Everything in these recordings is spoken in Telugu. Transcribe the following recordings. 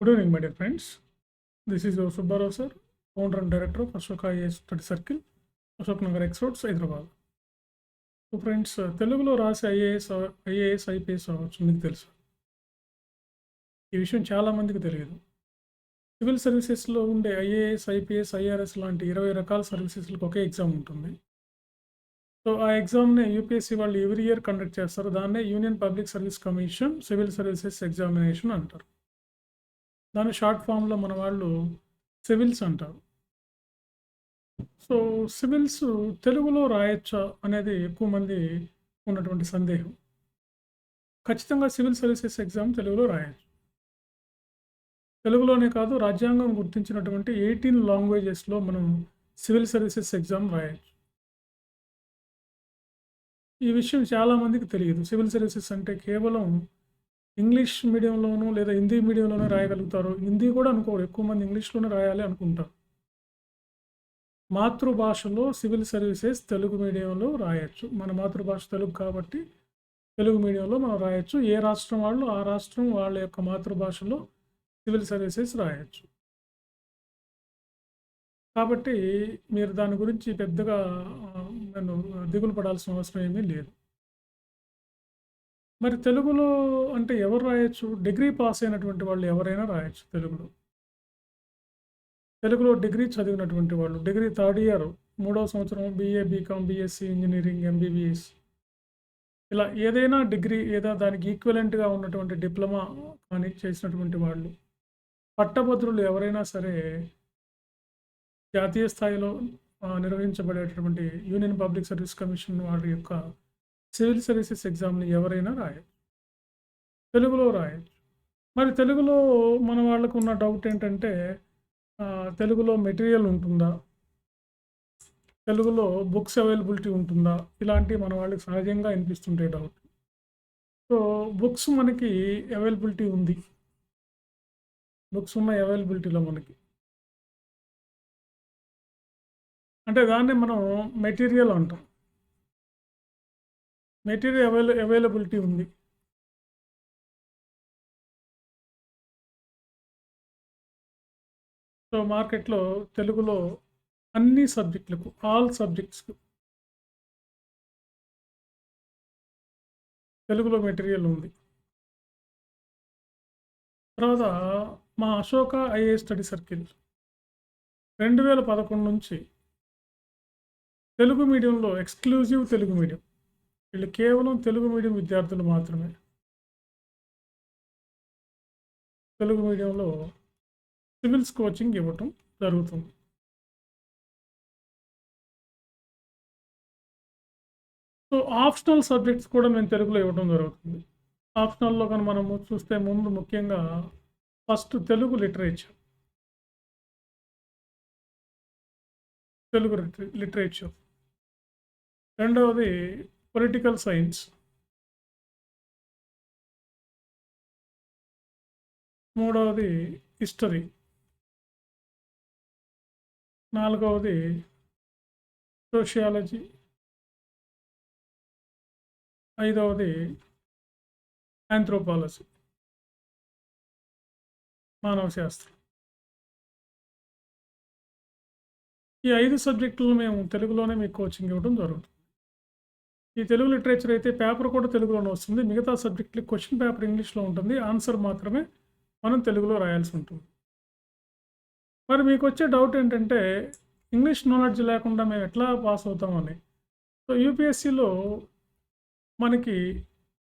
Good evening, my dear friends. This is your Subbarao sir, founder and director of Ashoka IAS Study Circle, Ashok Nagar X Roads, Hyderabad. So friends, తెలుగులో రాసే ఐఏఎస్ ఐపీఎస్ అవ్వచ్చు, మీకు తెలుసు. ఈ విషయం చాలామందికి తెలియదు. సివిల్ సర్వీసెస్లో ఉండే ఐఏఎస్ ఐపీఎస్ ఐఆర్ఎస్ లాంటి 20 రకాల సర్వీసెస్లకు ఒకే ఎగ్జామ్ ఉంటుంది. సో ఆ ఎగ్జామ్ని యూపీఎస్సీ వాళ్ళు ఎవ్రీ ఇయర్ కండక్ట్ చేస్తారు. దాన్నే union public service commission civil services examination అంటారు. దాని షార్ట్ ఫామ్లో మన వాళ్ళు సివిల్స్ అంటారు. సో సివిల్స్ తెలుగులో రాయొచ్చా అనేది ఎక్కువ మంది ఉన్నటువంటి సందేహం. ఖచ్చితంగా సివిల్ సర్వీసెస్ ఎగ్జామ్ తెలుగులో రాయొచ్చు. తెలుగులోనే కాదు, రాజ్యాంగం గుర్తించినటువంటి 18 లాంగ్వేజెస్లో మనం సివిల్ సర్వీసెస్ ఎగ్జామ్ రాయొచ్చు. ఈ విషయం చాలామందికి తెలియదు. సివిల్ సర్వీసెస్ అంటే కేవలం ఇంగ్లీష్ మీడియంలోనూ లేదా హిందీ మీడియంలోనే రాయగలుగుతారు. హిందీ కూడా అనుకోరు, ఎక్కువ మంది ఇంగ్లీష్లోనే రాయాలి అనుకుంటారు. మాతృభాషలో సివిల్ సర్వీసెస్ తెలుగు మీడియంలో రాయొచ్చు. మన మాతృభాష తెలుగు కాబట్టి తెలుగు మీడియంలో మనం రాయొచ్చు. ఏ రాష్ట్రం వాళ్ళు ఆ రాష్ట్రం వాళ్ళ యొక్క మాతృభాషలో సివిల్ సర్వీసెస్ రాయొచ్చు. కాబట్టి మీరు దాని గురించి పెద్దగా నేను దిగులు పడాల్సిన అవసరం ఏమీ లేదు. మరి తెలుగులో అంటే ఎవరు రాయొచ్చు? డిగ్రీ పాస్ అయినటువంటి వాళ్ళు ఎవరైనా రాయొచ్చు తెలుగులో డిగ్రీ చదివినటువంటి వాళ్ళు, డిగ్రీ థర్డ్ ఇయర్ 3వ సంవత్సరం BA, BCom, BSc, engineering, MBBS, ఇలా ఏదైనా డిగ్రీ ఏదో దానికి ఈక్వలెంట్గా ఉన్నటువంటి డిప్లొమా కానీ చేసినటువంటి వాళ్ళు, పట్టభద్రులు ఎవరైనా సరే జాతీయ స్థాయిలో నిర్వహించబడేటటువంటి యూనియన్ పబ్లిక్ సర్వీస్ కమిషన్ వారి యొక్క సివిల్ సర్వీసెస్ ఎగ్జామ్ని ఎవరైనా రాయొచ్చు, తెలుగులో రాయొచ్చు. మరి తెలుగులో మన వాళ్ళకు ఉన్న డౌట్ ఏంటంటే, తెలుగులో మెటీరియల్ ఉంటుందా, తెలుగులో బుక్స్ అవైలబిలిటీ ఉంటుందా, ఇలాంటివి మన వాళ్ళకి సహజంగా అనిపిస్తుంటే డౌట్. సో బుక్స్ మనకి అవైలబిలిటీ ఉంది. బుక్స్ ఉన్న అవైలబిలిటీలో మనకి అంటే దాన్ని మనం మెటీరియల్ అంటాం. మెటీరియల్ అవైలబిలిటీ ఉంది. సో మార్కెట్లో తెలుగులో అన్ని సబ్జెక్టులకు, ఆల్ సబ్జెక్ట్స్కు తెలుగులో మెటీరియల్ ఉంది. తర్వాత మా అశోక ఐఏఎస్ స్టడీ సర్కిల్ 2011 నుంచి తెలుగు మీడియంలో, ఎక్స్క్లూజివ్ తెలుగు మీడియం, వీళ్ళు కేవలం తెలుగు మీడియం విద్యార్థులు మాత్రమే తెలుగు మీడియంలో సివిల్స్ కోచింగ్ ఇవ్వటం జరుగుతుంది. సో ఆప్షనల్ సబ్జెక్ట్స్ కూడా మేము తెలుగులో ఇవ్వడం జరుగుతుంది. ఆప్షనల్లో కానీ మనం చూస్తే ముందు ముఖ్యంగా ఫస్ట్ తెలుగు లిటరేచర్, రెండవది పొలిటికల్ సైన్స్, మూడవది హిస్టరీ, నాలుగవది సోషియాలజీ, ఐదవది ఆంథ్రోపాలజీ, మానవ శాస్త్రం. ఈ 5 సబ్జెక్టులు మేము తెలుగులోనే మీకు కోచింగ్ ఇవ్వడం జరుగుతుంది. ఈ తెలుగు లిటరేచర్ అయితే పేపర్ కూడా తెలుగులోనే వస్తుంది. మిగతా సబ్జెక్టులు క్వశ్చన్ పేపర్ ఇంగ్లీష్లో ఉంటుంది, ఆన్సర్ మాత్రమే మనం తెలుగులో రాయాల్సి ఉంటుంది. మరి మీకు వచ్చే డౌట్ ఏంటంటే, ఇంగ్లీష్ నాలెడ్జ్ లేకుండా మేము ఎట్లా పాస్ అవుతామని. సో యూపీఎస్సీలో మనకి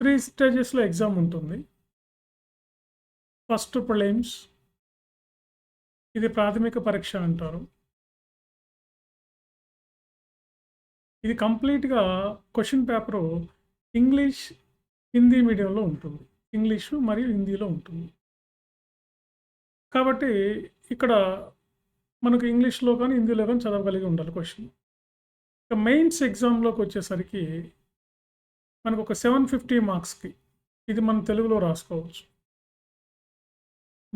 3 స్టేజెస్లో ఎగ్జామ్ ఉంటుంది. ఫస్ట్ ప్రిలిమ్స్, ఇది ప్రాథమిక పరీక్ష అంటారు. ఇది కంప్లీట్గా క్వశ్చన్ పేపరు ఇంగ్లీష్, హిందీ మీడియంలో ఉంటుంది. ఇంగ్లీషు మరియు హిందీలో ఉంటుంది. కాబట్టి ఇక్కడ మనకు ఇంగ్లీష్లో కానీ హిందీలో కానీ చదవగలిగి ఉండాలి క్వశ్చన్. ఇక మెయిన్స్ ఎగ్జామ్లోకి వచ్చేసరికి మనకు ఒక 750 మార్క్స్కి ఇది మనం తెలుగులో రాసుకోవచ్చు.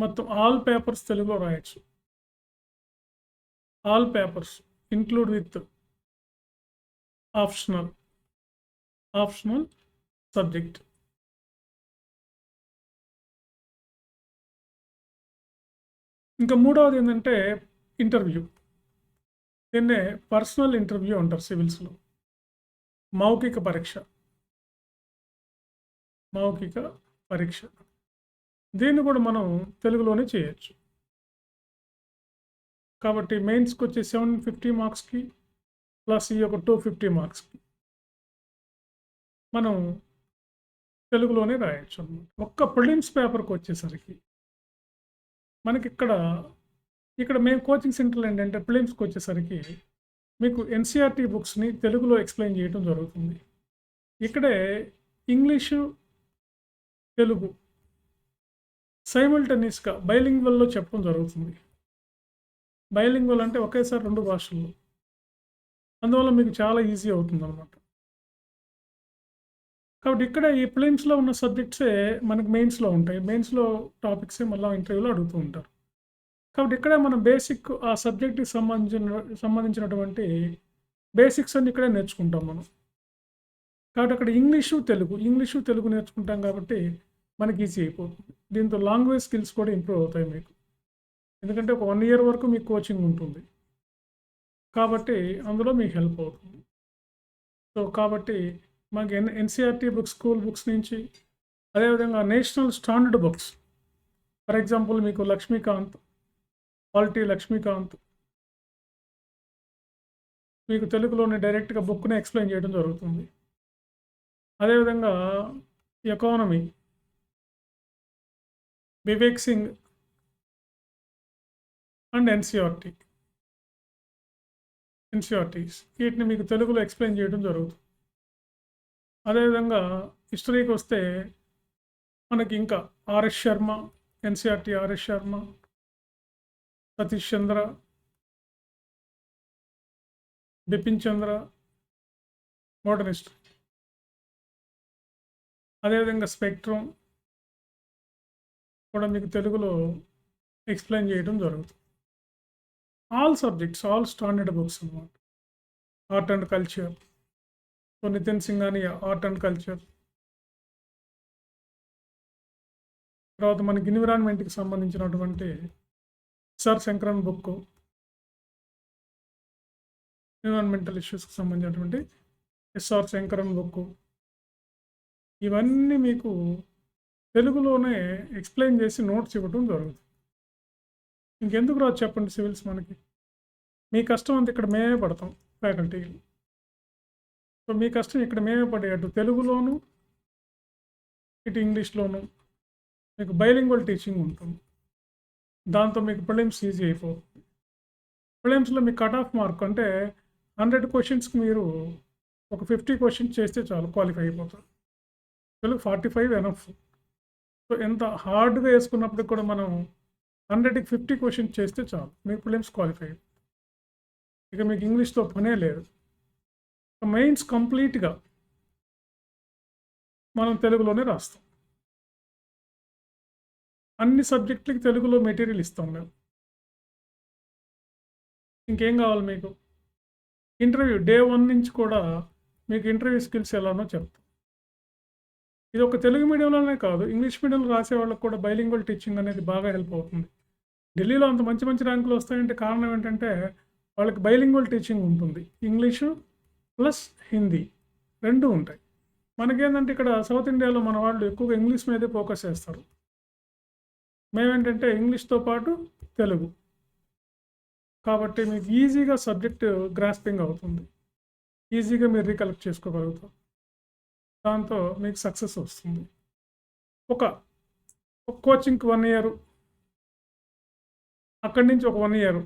మొత్తం ఆల్ పేపర్స్ తెలుగులో రాయొచ్చు. All papers include with optional subject. ఇంకా మూడవది ఏంటంటే ఇంటర్వ్యూ. దీన్నే పర్సనల్ ఇంటర్వ్యూ అంటారు సివిల్స్‌లో. మౌఖిక పరీక్ష. మౌఖిక పరీక్ష. దీన్ని కూడా మనం తెలుగులోనే చేయొచ్చు. కాబట్టి మెయిన్స్‌కొచ్చే 750 మార్క్స్‌కి ప్లస్ ఈ యొక్క 250 మార్క్స్‌కి మనం తెలుగులోనే రాయొచ్చు అన్నమాట. ఒక్క ప్రిలిమ్స్ పేపర్‌కొచ్చేసరికి మనకిక్కడ మేము కోచింగ్ సెంటర్‌లో ఏంటంటే ప్రిలిమ్స్‌కొచ్చేసరికి మీకు ఎన్‌సీఈఆర్‌టీ బుక్స్‌ని తెలుగులో ఎక్స్‌ప్లెయిన్ చేయడం జరుగుతుంది. ఇక్కడే ఇంగ్లీషు, తెలుగు సైమల్టేనియస్‌గా బైలింగ్వల్‌లో చెప్పడం జరుగుతుంది. బైలింగ్వల్ అంటే ఒకేసారి 2 భాషల్లో. అందువల్ల మీకు చాలా ఈజీ అవుతుందనమాట. కాబట్టి ఇక్కడ ఈ ప్రిలిమ్స్‌లో ఉన్న సబ్జెక్ట్సే మనకు మెయిన్స్‌లో ఉంటాయి. మెయిన్స్‌లో టాపిక్సే మళ్ళా ఇంటర్వ్యూలో అడుగుతూ ఉంటారు. కాబట్టి ఇక్కడే మనం బేసిక్ ఆ సబ్జెక్ట్‌కి సంబంధించినటువంటి బేసిక్స్ అన్నీ ఇక్కడే నేర్చుకుంటాం మనం. కాబట్టి అక్కడ ఇంగ్లీషు, తెలుగు నేర్చుకుంటాం కాబట్టి మనకి ఈజీ అయిపోతుంది. దీంతో లాంగ్వేజ్ స్కిల్స్ కూడా ఇంప్రూవ్ అవుతాయి మీకు. ఎందుకంటే ఒక 1 ఇయర్ వరకు మీకు కోచింగ్ ఉంటుంది. కాబట్టి అందులో మీకు హెల్ప్ అవుతుంది. సో, కాబట్టి మనకి ఎన్‌సీఈఆర్‌టీ బుక్స్, స్కూల్ బుక్స్ నుంచి అదేవిధంగా national standard books. For example మీకు లక్ష్మీకాంత్, పాలిటీ లక్ష్మీకాంత్ మీకు తెలుగులోనే డైరెక్ట్‌గా బుక్‌ని ఎక్స్‌ప్లెయిన్ చేయడం జరుగుతుంది. అదేవిధంగా economy, Vivek Singh and NCERTs వీటిని మీకు తెలుగులో ఎక్స్‌ప్లెయిన్ చేయడం జరుగుతుంది. అదేవిధంగా హిస్టరీకొస్తే మనకి ఇంకా RS Sharma, NCERT RS Sharma, Satish Chandra, Bipin Chandra, modern history. అదేవిధంగా స్పెక్ట్రమ్ కూడా మీకు తెలుగులో ఎక్స్‌ప్లెయిన్ చేయడం జరుగుతుంది. All subjects, all standard books అన్నమాట. Art and culture. So, Nitin Singhania art and culture. తర్వాత మనకి ఎన్విరాన్మెంట్‌కి సంబంధించినటువంటి ఎస్ఆర్ శంకరన్ బుక్కు. ఎన్విరాన్మెంటల్ ఇష్యూస్‌కి సంబంధించినటువంటి ఎస్ఆర్ శంకరన్ బుక్కు. ఇవన్నీ మీకు తెలుగులోనే ఎక్స్‌ప్లెయిన్ చేసి నోట్స్ ఇవ్వడం జరుగుతుంది. ఇంకెందుకు రాదు చెప్పండి సివిల్స్ మనకి. మీ కష్టం అంతా ఇక్కడ మేమే పడతాం ఫ్యాకల్టీలు. సో, మీ కష్టం ఇక్కడ మేమే పడి అటు తెలుగులోను, ఇటు ఇంగ్లీష్‌లోను మీకు బైలింగ్వల్ టీచింగ్ ఉంటుంది. దాంతో మీకు ప్రిలిమ్స్ ఈజీ అయిపోతుంది. ప్రిలిమ్స్‌లో మీకు కట్ ఆఫ్ మార్క్ అంటే 100 క్వెషన్స్‌కి మీరు ఒక 50 క్వెషన్స్ చేస్తే చాలు క్వాలిఫై అయిపోతారు. తెలుగు 45 ఎనఫ్. సో, ఎంత హార్డ్‌గా వేసుకున్నప్పటికి కూడా మనం 100కి 50 క్వెషన్స్ చేస్తే చాలు. మీకు ప్రిలిమ్స్ క్వాలిఫై. ఇక మీకు ఇంగ్లీష్‌తో పనే లేదు. మెయిన్స్ కంప్లీట్‌గా మనం తెలుగులోనే రాస్తాం. అన్ని సబ్జెక్టులకి తెలుగులో మెటీరియల్ ఇస్తాం మేము. ఇంకేం కావాలి మీకు? ఇంటర్వ్యూ డే 1 నుంచి కూడా మీకు ఇంటర్వ్యూ స్కిల్స్ ఎలానో చెప్తాం. ఇది ఒక తెలుగు మీడియంలోనే కాదు, ఇంగ్లీష్ మీడియంలో రాసే వాళ్ళకి కూడా బైలింగ్వల్ టీచింగ్ అనేది బాగా హెల్ప్ అవుతుంది. ఢిల్లీలో అంత మంచి మంచి ర్యాంకులు వస్తాయంటే కారణం ఏంటంటే వాళ్ళకి బైలింగ్వల్ టీచింగ్ ఉంటుంది. ఇంగ్లీషు ప్లస్ హిందీ 2 ఉంటాయి. మనకేందంటే ఇక్కడ సౌత్ ఇండియాలో మన వాళ్ళు ఎక్కువగా ఇంగ్లీష్ మీదే ఫోకస్ చేస్తారు. మేమేంటంటే ఇంగ్లీష్‌తో పాటు తెలుగు. కాబట్టి మీకు ఈజీగా సబ్జెక్ట్ గ్రాస్పింగ్ అవుతుంది. ఈజీగా మీరు రీకలెక్ట్ చేసుకోగలుగుతారు. దాంతో మీకు సక్సెస్ వస్తుంది. ఒక కోచింగ్‌కి 1 ఇయరు, అక్కడి నుంచి ఒక 1 ఇయరు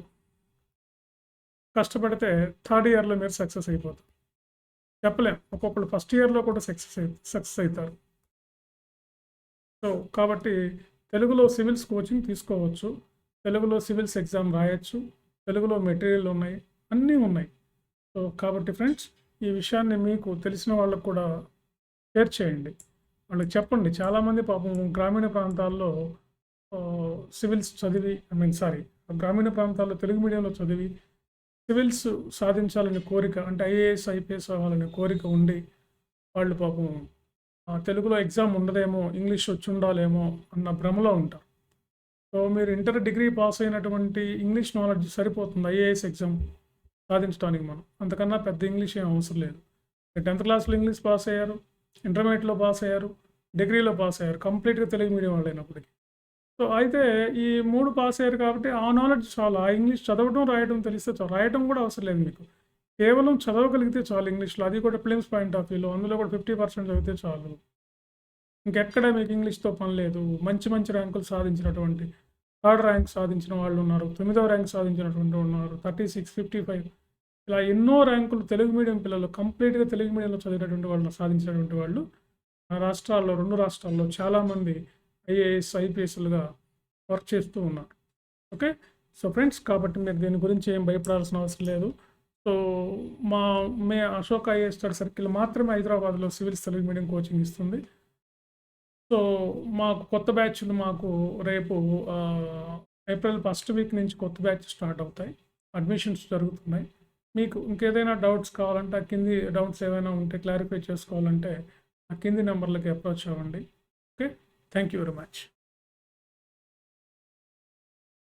కష్టపడితే థర్డ్ ఇయర్‌లో మీరు సక్సెస్ అయిపోతారు. చెప్పలేం. ఒక్కొక్కళ్ళు ఫస్ట్ ఇయర్‌లో కూడా సక్సెస్ అవుతారు. సో, కాబట్టి తెలుగులో సివిల్స్ కోచింగ్ తీసుకోవచ్చు. తెలుగులో సివిల్స్ ఎగ్జామ్ రాయొచ్చు. తెలుగులో మెటీరియల్ ఉన్నాయి. అన్నీ ఉన్నాయి. సో, కాబట్టి ఫ్రెండ్స్ ఈ విషయాన్ని మీకు తెలిసిన వాళ్ళకు కూడా షేర్ చేయండి. వాళ్ళకి చెప్పండి. చాలామంది పాపం గ్రామీణ ప్రాంతాల్లో సివిల్స్ చదివి గ్రామీణ ప్రాంతాల్లో తెలుగు మీడియంలో చదివి సివిల్స్ సాధించాలనే కోరిక అంటే ఐఏఎస్, ఐపీఎస్ అవ్వాలనే కోరిక ఉండి వాళ్ళు పాపం తెలుగులో ఎగ్జామ్ ఉండదేమో, ఇంగ్లీష్ వచ్చి ఉండాలేమో అన్న భ్రమలో ఉంటారు. సో మీరు ఇంటర్ డిగ్రీ పాస్ అయినటువంటి ఇంగ్లీష్ నాలెడ్జ్ సరిపోతుంది ఐఏఎస్ ఎగ్జామ్ సాధించడానికి. మనం అంతకన్నా పెద్ద ఇంగ్లీష్ ఏం అవసరం లేదు. 10th క్లాస్లో ఇంగ్లీష్ పాస్ అయ్యారు, ఇంటర్మీడియట్లో పాస్ అయ్యారు, డిగ్రీలో పాస్ అయ్యారు, కంప్లీట్గా తెలుగు మీడియం వాళ్ళు అయినప్పటికీ. సో అయితే ఈ 3 పాస్ అయ్యారు కాబట్టి ఆ నాలెడ్జ్ చాలు. ఆ ఇంగ్లీష్ చదవడం రాయడం తెలిస్తే చాలు. రాయడం కూడా అవసరం లేదు మీకు. కేవలం చదవగలిగితే చాలు ఇంగ్లీష్లో. అది కూడా ప్రిలిమ్స్ పాయింట్ ఆఫ్ వ్యూలో అందులో కూడా 50% చదివితే చాలు. ఇంకెక్కడ మీకు ఇంగ్లీష్తో పని లేదు. మంచి మంచి ర్యాంకులు సాధించినటువంటి 3rd ర్యాంక్ సాధించిన వాళ్ళు ఉన్నారు, 9వ ర్యాంక్ సాధించినటువంటి ఉన్నారు, 36, 55 ఇలా ఎన్నో ర్యాంకులు తెలుగు మీడియం పిల్లలు కంప్లీట్గా తెలుగు మీడియంలో చదివినటువంటి వాళ్ళు సాధించినటువంటి వాళ్ళు ఆ రాష్ట్రాల్లో 2 రాష్ట్రాల్లో చాలామంది ఐఏఎస్ ఐపీఎస్లుగా వర్క్ చేస్తూ ఉన్నారు. ఓకే. సో ఫ్రెండ్స్, కాబట్టి మీరు దీని గురించి ఏం భయపడాల్సిన అవసరం లేదు. సో మే అశోక్ ఐఏఎస్ స్టడీ సర్కిల్ మాత్రమే హైదరాబాద్లో సివిల్స్ తెలుగు మీడియం కోచింగ్ ఇస్తుంది. సో మాకు కొత్త బ్యాచ్లు మాకు రేపు ఏప్రిల్ 1st వీక్ నుంచి కొత్త బ్యాచ్ స్టార్ట్ అవుతాయి. అడ్మిషన్స్ జరుగుతున్నాయి. మీకు ఇంకేదైనా డౌట్స్ కావాలంటే ఆ కింది డౌట్స్ ఏవైనా ఉంటే క్లారిఫై చేసుకోవాలంటే ఆ కింది నెంబర్లకి అప్రోచ్ అవ్వండి. Okay. Thank you very much.